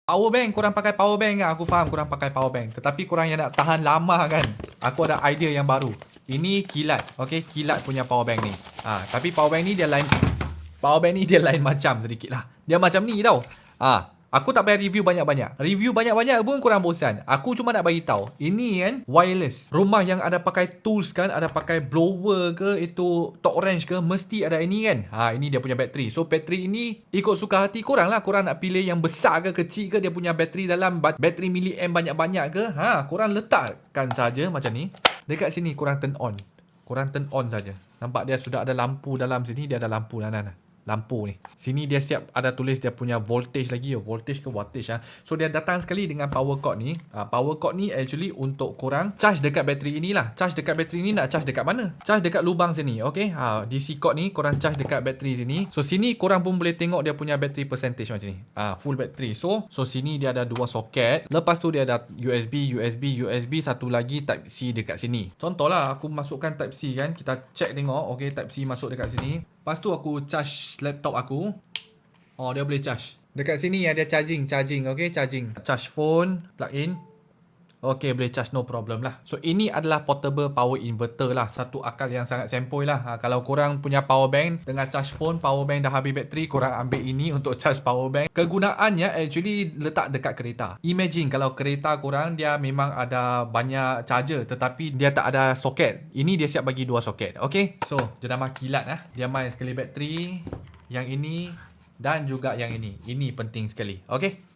Power bank, korang pakai power bank kan? Aku faham korang pakai power bank. Tetapi korang yang nak tahan lama kan? Aku ada idea yang baru. Ini kilat. Okay, kilat punya power bank ni. Tapi power bank ni dia lain. Power bank ni dia lain macam sedikit lah. Dia macam ni tau. Aku tak payah review banyak-banyak. Review banyak-banyak pun korang bosan. Aku cuma nak bagi tahu. Ini kan wireless. Rumah yang ada pakai tools kan, ada pakai blower ke, itu torque wrench ke, mesti ada ini kan. Ini dia punya bateri. So bateri ini ikut suka hati korang lah. Korang nak pilih yang besar ke, kecil ke, dia punya bateri dalam bateri miliamp banyak-banyak ke. Korang letakkan saja macam ni. Dekat sini korang turn on. Korang turn on saja. Nampak dia sudah ada lampu dalam sini. Dia ada lampu lampu ni. Sini dia siap ada tulis dia punya voltage lagi. Voltage ke wattage . So dia datang sekali dengan power cord ni. Power cord ni actually untuk korang charge dekat bateri inilah. Charge dekat bateri ni nak charge dekat mana? Charge dekat lubang sini. Okay. DC cord ni korang charge dekat bateri sini. So sini korang pun boleh tengok dia punya bateri percentage macam ni. Full battery. So sini dia ada dua soket. Lepas tu dia ada USB. Satu lagi Type C dekat sini. Contohlah aku masukkan Type C kan. Kita check tengok. Okay, Type C masuk dekat sini. Lepas tu aku charge laptop aku. Dia boleh charge. Dekat sini ada charging. Okay, charging. Charge phone, plug in. Okay, boleh charge, no problem lah. So ini adalah portable power inverter lah. Satu akal yang sangat sempoi lah. Kalau korang punya power bank tengah charge phone, power bank dah habis bateri, korang ambil ini untuk charge power bank. Kegunaannya actually letak dekat kereta. Imagine kalau kereta korang dia memang ada banyak charger tetapi dia tak ada soket. Ini dia siap bagi dua soket. Okay, so jenama kilat lah. Dia main sekali bateri, yang ini dan juga yang ini. Ini penting sekali. Okay.